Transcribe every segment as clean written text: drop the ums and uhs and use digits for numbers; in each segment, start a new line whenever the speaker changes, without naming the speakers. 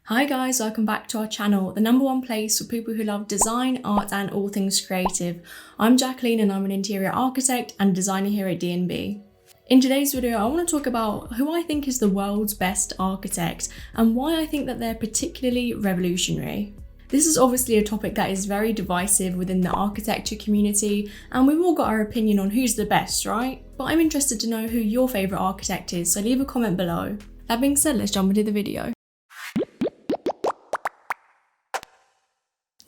Hi guys, welcome back to our channel, the number one place for people who love design, art and all things creative. I'm Jacqueline and I'm an interior architect and designer here at D&B. In today's video, I want to talk about who I think is the world's best architect and why I think that they're particularly revolutionary. This is obviously a topic that is very divisive within the architecture community and we've all got our opinion on who's the best, right? But I'm interested to know who your favourite architect is, so leave a comment below. That being said, let's jump into the video.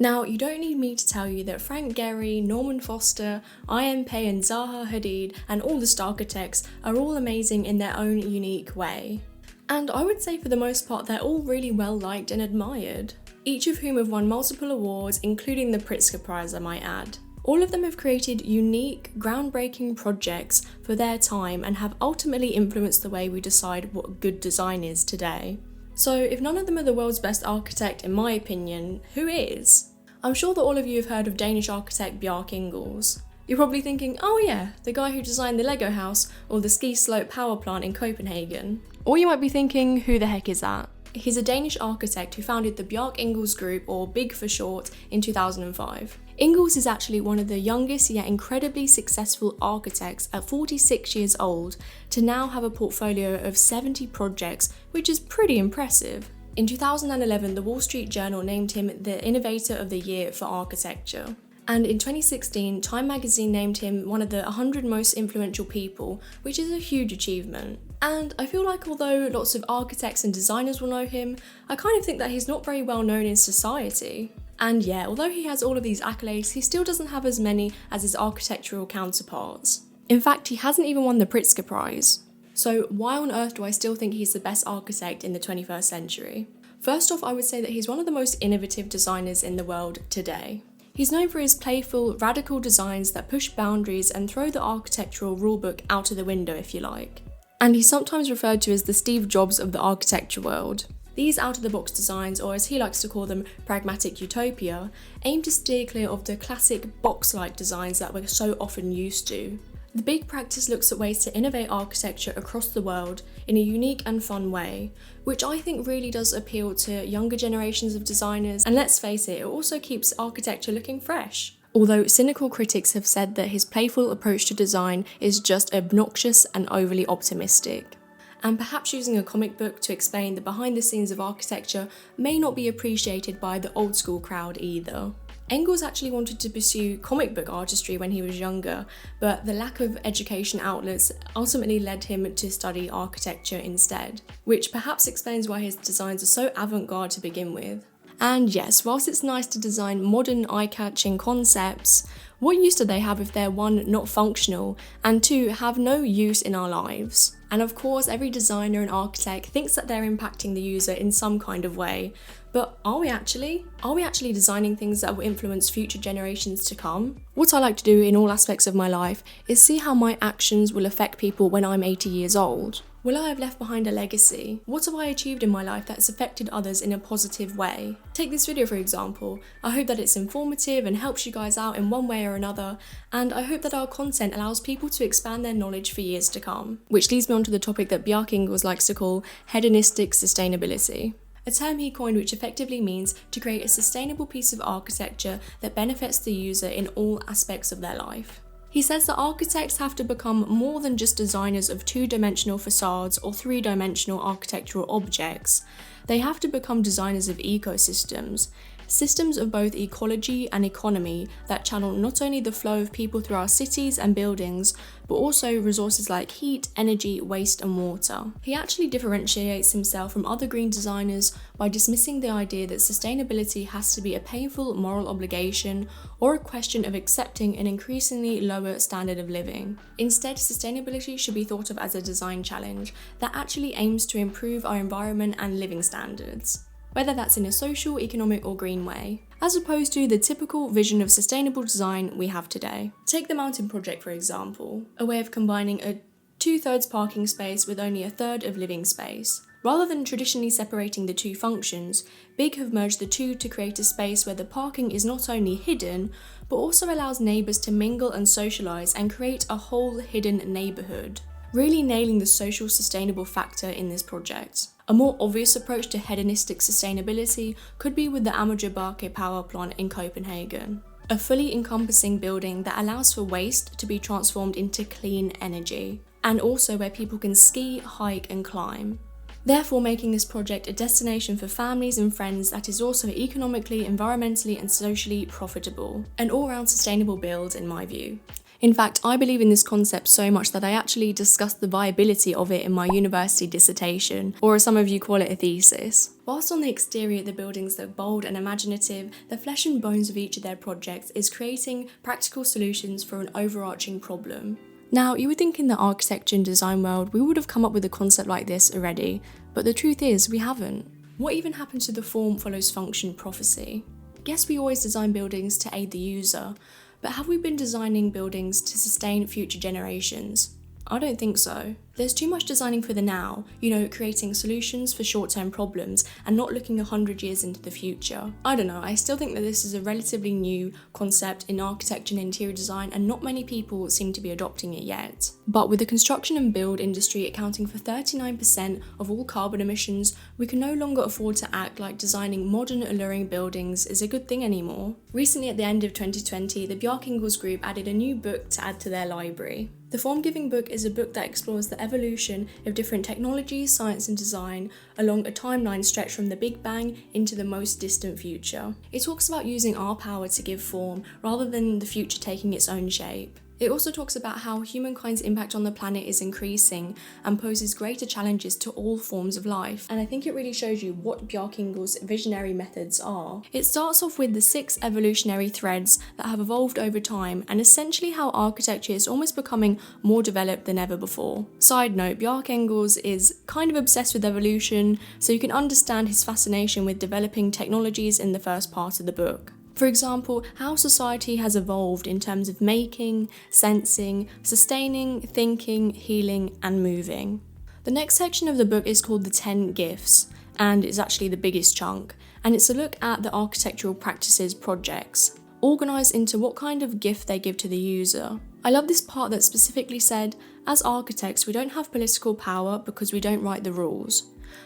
Now, you don't need me to tell you that Frank Gehry, Norman Foster, I.M. Pei and Zaha Hadid and all the Starchitects are all amazing in their own unique way. And I would say for the most part they're all really well liked and admired, each of whom have won multiple awards, including the Pritzker Prize I might add. All of them have created unique, groundbreaking projects for their time and have ultimately influenced the way we decide what good design is today. So if none of them are the world's best architect in my opinion, who is? I'm sure that all of you have heard of Danish architect Bjarke Ingels. You're probably thinking, oh yeah, the guy who designed the Lego house or the ski slope power plant in Copenhagen. Or you might be thinking, who the heck is that? He's a Danish architect who founded the Bjarke Ingels Group, or BIG for short, in 2005. Ingels is actually one of the youngest yet incredibly successful architects at 46 years old to now have a portfolio of 70 projects, which is pretty impressive. In 2011, the Wall Street Journal named him the Innovator of the Year for Architecture. And in 2016, Time magazine named him one of the 100 most influential people, which is a huge achievement. And I feel like although lots of architects and designers will know him, I kind of think that he's not very well known in society. And yeah, although he has all of these accolades, he still doesn't have as many as his architectural counterparts. In fact, he hasn't even won the Pritzker Prize. So why on earth do I still think he's the best architect in the 21st century? First off, I would say that he's one of the most innovative designers in the world today. He's known for his playful, radical designs that push boundaries and throw the architectural rulebook out of the window, if you like. And he's sometimes referred to as the Steve Jobs of the architecture world. These out-of-the-box designs, or as he likes to call them, pragmatic utopia, aim to steer clear of the classic box-like designs that we're so often used to. The big practice looks at ways to innovate architecture across the world in a unique and fun way, which I think really does appeal to younger generations of designers, and let's face it also keeps architecture looking fresh. Although cynical critics have said that his playful approach to design is just obnoxious and overly optimistic. And perhaps using a comic book to explain the behind the scenes of architecture may not be appreciated by the old school crowd either. Ingels actually wanted to pursue comic book artistry when he was younger, but the lack of education outlets ultimately led him to study architecture instead, which perhaps explains why his designs are so avant-garde to begin with. And yes, whilst it's nice to design modern eye-catching concepts, what use do they have if they're one, not functional, and two, have no use in our lives? And of course, every designer and architect thinks that they're impacting the user in some kind of way, but are we actually? Are we actually designing things that will influence future generations to come? What I like to do in all aspects of my life is see how my actions will affect people when I'm 80 years old. Will I have left behind a legacy? What have I achieved in my life that has affected others in a positive way? Take this video for example. I hope that it's informative and helps you guys out in one way or another, and I hope that our content allows people to expand their knowledge for years to come. Which leads me on to the topic that Bjarke Ingels likes to call Hedonistic Sustainability. A term he coined which effectively means to create a sustainable piece of architecture that benefits the user in all aspects of their life. He says that architects have to become more than just designers of two-dimensional facades or three-dimensional architectural objects. They have to become designers of ecosystems, systems of both ecology and economy that channel not only the flow of people through our cities and buildings, but also resources like heat, energy, waste and water. He actually differentiates himself from other green designers by dismissing the idea that sustainability has to be a painful moral obligation or a question of accepting an increasingly lower standard of living. Instead, sustainability should be thought of as a design challenge that actually aims to improve our environment and living standards, whether that's in a social, economic or green way, as opposed to the typical vision of sustainable design we have today. Take the Mountain Project for example, a way of combining a 2/3 parking space with only a third of living space. Rather than traditionally separating the two functions, BIG have merged the two to create a space where the parking is not only hidden, but also allows neighbours to mingle and socialise and create a whole hidden neighbourhood. really nailing the social sustainable factor in this project. A more obvious approach to hedonistic sustainability could be with the Bjarke power plant in Copenhagen, a fully encompassing building that allows for waste to be transformed into clean energy, and also where people can ski, hike and climb. Therefore making this project a destination for families and friends that is also economically, environmentally and socially profitable. An all-round sustainable build in my view. In fact, I believe in this concept so much that I actually discussed the viability of it in my university dissertation, or as some of you call it, a thesis. Whilst on the exterior the buildings look bold and imaginative, the flesh and bones of each of their projects is creating practical solutions for an overarching problem. Now, you would think in the architecture and design world we would have come up with a concept like this already, but the truth is we haven't. What even happened to the form follows function prophecy? Yes, we always design buildings to aid the user, but have we been designing buildings to sustain future generations? I don't think so. There's too much designing for the now, creating solutions for short-term problems and not looking 100 years into the future. I don't know, I still think that this is a relatively new concept in architecture and interior design and not many people seem to be adopting it yet. But with the construction and build industry accounting for 39% of all carbon emissions, we can no longer afford to act like designing modern alluring buildings is a good thing anymore. Recently at the end of 2020, the Bjarke Ingels group added a new book to add to their library. The Formgiving book is a book that explores the evolution of different technologies, science and design along a timeline stretched from the Big Bang into the most distant future. It talks about using our power to give form rather than the future taking its own shape. It also talks about how humankind's impact on the planet is increasing and poses greater challenges to all forms of life. And I think it really shows you what Bjarke Ingels' visionary methods are. It starts off with the 6 evolutionary threads that have evolved over time and essentially how architecture is almost becoming more developed than ever before. Side note, Bjarke Ingels is kind of obsessed with evolution, so you can understand his fascination with developing technologies in the first part of the book. For example, how society has evolved in terms of making, sensing, sustaining, thinking, healing, and moving. The next section of the book is called the 10 Gifts, and is actually the biggest chunk, and it's a look at the architectural practices projects, organised into what kind of gift they give to the user. I love this part that specifically said, as architects we don't have political power because we don't write the rules.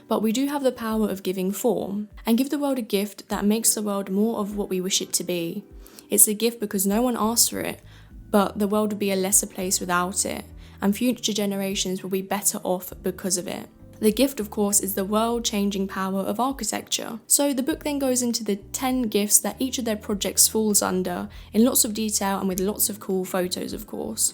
But we do have the power of giving form, and give the world a gift that makes the world more of what we wish it to be. It's a gift because no one asked for it, but the world would be a lesser place without it, and future generations will be better off because of it. The gift, of course, is the world-changing power of architecture. So the book then goes into the 10 gifts that each of their projects falls under, in lots of detail and with lots of cool photos, of course.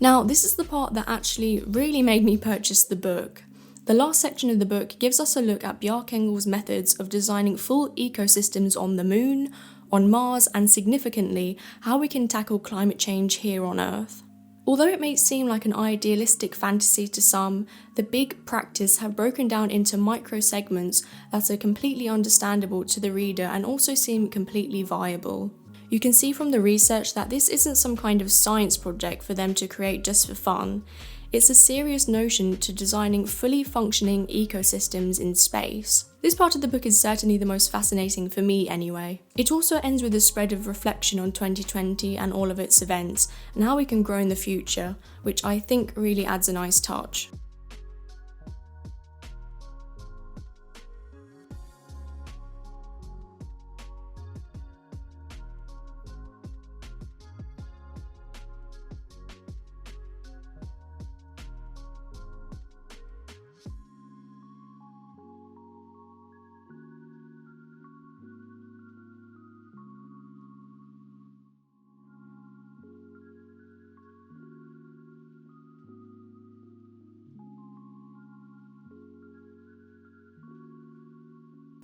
Now, this is the part that actually really made me purchase the book. The last section of the book gives us a look at Bjarke Ingels' methods of designing full ecosystems on the moon, on Mars, and significantly, how we can tackle climate change here on Earth. Although it may seem like an idealistic fantasy to some, the big practice have broken down into micro segments that are completely understandable to the reader and also seem completely viable. You can see from the research that this isn't some kind of science project for them to create just for fun. It's a serious notion to designing fully functioning ecosystems in space. This part of the book is certainly the most fascinating for me anyway. It also ends with a spread of reflection on 2020 and all of its events, and how we can grow in the future, which I think really adds a nice touch.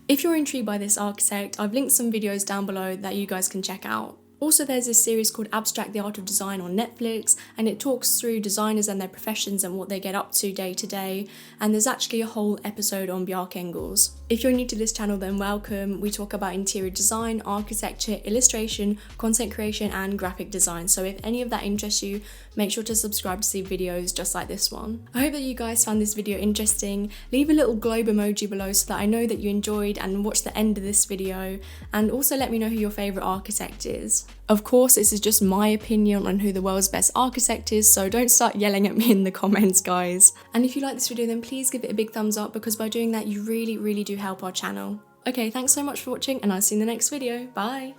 If you're intrigued by this architect, I've linked some videos down below that you guys can check out. Also, there's this series called Abstract the Art of Design on Netflix, and it talks through designers and their professions and what they get up to day to day, and there's actually a whole episode on Bjarke Ingels. If you're new to this channel, then welcome. We talk about interior design, architecture, illustration, content creation, and graphic design, so if any of that interests you, make sure to subscribe to see videos just like this one. I hope that you guys found this video interesting. Leave a little globe emoji below so that I know that you enjoyed and watched the end of this video, and also let me know who your favourite architect is. Of course, this is just my opinion on who the world's best architect is, so don't start yelling at me in the comments, guys. And if you like this video, then please give it a big thumbs up, because by doing that, you really do help our channel. Okay, thanks so much for watching, and I'll see you in the next video. Bye!